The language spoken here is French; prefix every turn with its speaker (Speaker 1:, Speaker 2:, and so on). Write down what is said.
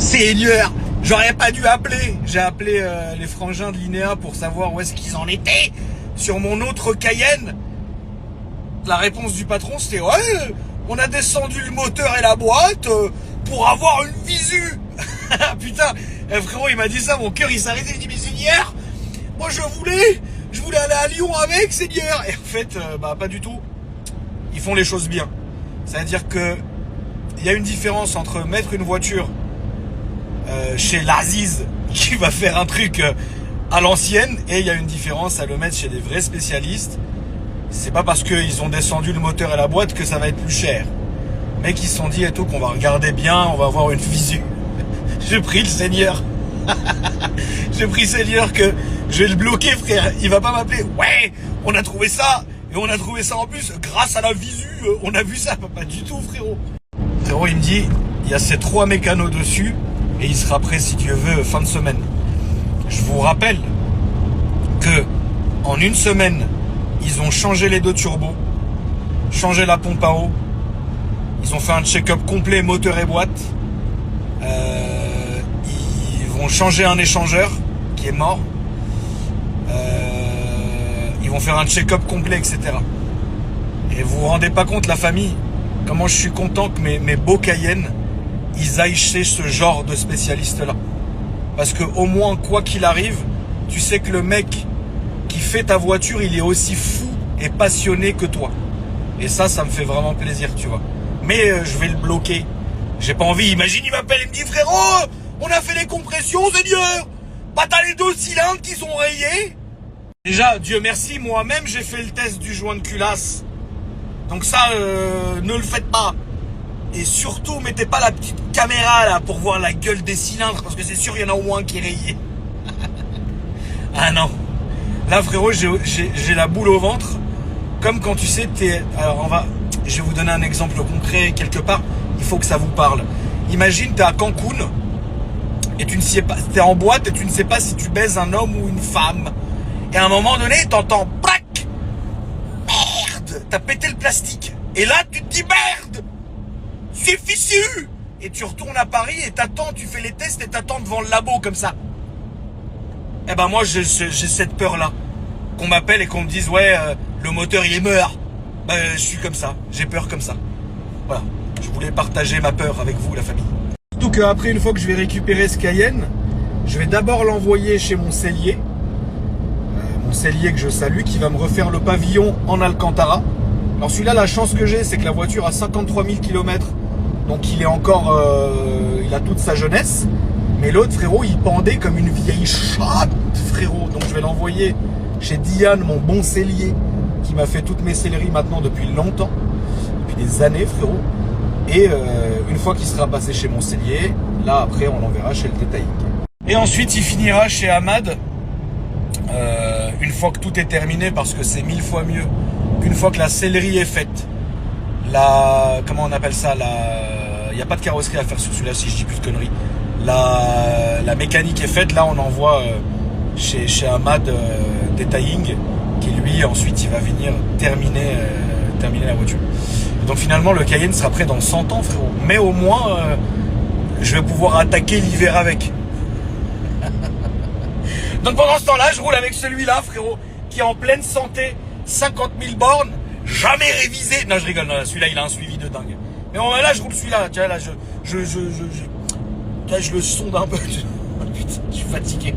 Speaker 1: Seigneur, j'aurais pas dû appeler. J'ai appelé les frangins de l'INEA pour savoir où est-ce qu'ils en étaient sur mon autre Cayenne. La réponse du patron, c'était ouais, on a descendu le moteur et la boîte pour avoir une visu. Putain, frérot, il m'a dit ça, mon cœur il s'est arrêté. Il dit mais Seigneur, moi je voulais aller à Lyon avec, Seigneur. Et en fait, pas du tout. Ils font les choses bien. C'est-à-dire que il y a une différence entre mettre une voiture chez l'Aziz qui va faire un truc à l'ancienne, et il y a une différence à le mettre chez des vrais spécialistes. C'est pas parce qu'ils ont descendu le moteur et la boîte que ça va être plus cher. Mais qu'ils se sont dit et tout qu'on va regarder bien, on va avoir une visu. Je prie le Seigneur. Je prie le Seigneur que je vais le bloquer, frère. Il va pas m'appeler. Ouais, on a trouvé ça. Et on a trouvé ça en plus grâce à la visu. On a vu ça. Pas du tout, frérot. Frérot, il me dit, il y a ces 3 mécanos dessus. Et il sera prêt, si Dieu veut, fin de semaine. Je vous rappelle que en une semaine, ils ont changé les 2 turbos, changé la pompe à eau, ils ont fait un check-up complet moteur et boîte, ils vont changer un échangeur qui est mort, ils vont faire un check-up complet, etc. Et vous vous rendez pas compte, la famille, comment je suis content que mes beaux Cayennes, ils aillent chez ce genre de spécialiste-là. Parce que au moins, quoi qu'il arrive, tu sais que le mec qui fait ta voiture, il est aussi fou et passionné que toi. Et ça me fait vraiment plaisir, tu vois. Mais je vais le bloquer. J'ai pas envie. Imagine, il m'appelle et me dit, frérot, on a fait les compressions, Seigneur. Bah, t'as les 2 cylindres qui sont rayés. Déjà, Dieu merci, moi-même, j'ai fait le test du joint de culasse. Donc ça, ne le faites pas. Et surtout, mettez pas la petite caméra là pour voir la gueule des cylindres, parce que c'est sûr, il y en a au moins un qui est rayé. Ah non. Là, frérot, j'ai la boule au ventre. Comme quand tu sais, alors je vais vous donner un exemple concret quelque part. Il faut que ça vous parle. Imagine, t'es à Cancun et tu ne sais pas, t'es en boîte et tu ne sais pas si tu baises un homme ou une femme. Et à un moment donné, t'entends brac. Merde, t'as pété le plastique. Et là, tu te dis merde, c'est fichu. Et tu retournes à Paris et t'attends, tu fais les tests et t'attends devant le labo comme ça. Eh ben moi j'ai cette peur là, qu'on m'appelle et qu'on me dise ouais le moteur il est mort. Je suis comme ça, j'ai peur comme ça. Voilà, je voulais partager ma peur avec vous, la famille. Surtout qu'après, une fois que je vais récupérer ce Cayenne, je vais d'abord l'envoyer chez mon sellier. Mon sellier que je salue, qui va me refaire le pavillon en Alcantara. Alors celui-là, la chance que j'ai, c'est que la voiture a 53 000 km. Donc il est encore, il a toute sa jeunesse. Mais l'autre, frérot, il pendait comme une vieille chatte, frérot. Donc je vais l'envoyer chez Diane, mon bon sellier, qui m'a fait toutes mes selleries maintenant depuis longtemps, depuis des années, frérot. Et une fois qu'il sera passé chez mon sellier, là après on l'enverra chez le détailling. Et ensuite il finira chez Ahmad, une fois que tout est terminé, parce que c'est 1000 fois mieux. Une fois que la sellerie est faite, comment on appelle ça, il n'y a pas de carrosserie à faire sur celui-là si je dis plus de conneries. La mécanique est faite, là on envoie chez Ahmad Detailing, qui lui ensuite il va venir terminer la voiture. Donc finalement le Cayenne sera prêt dans 100 ans, frérot. Mais au moins je vais pouvoir attaquer l'hiver avec. Donc pendant ce temps-là, je roule avec celui-là, frérot, qui est en pleine santé, 50 000 bornes, jamais révisé. Non, je rigole, non, celui-là il a un suivi de dingue. Mais bon, là je roule celui-là, tiens, là je le sonde un peu. Putain, je suis fatigué.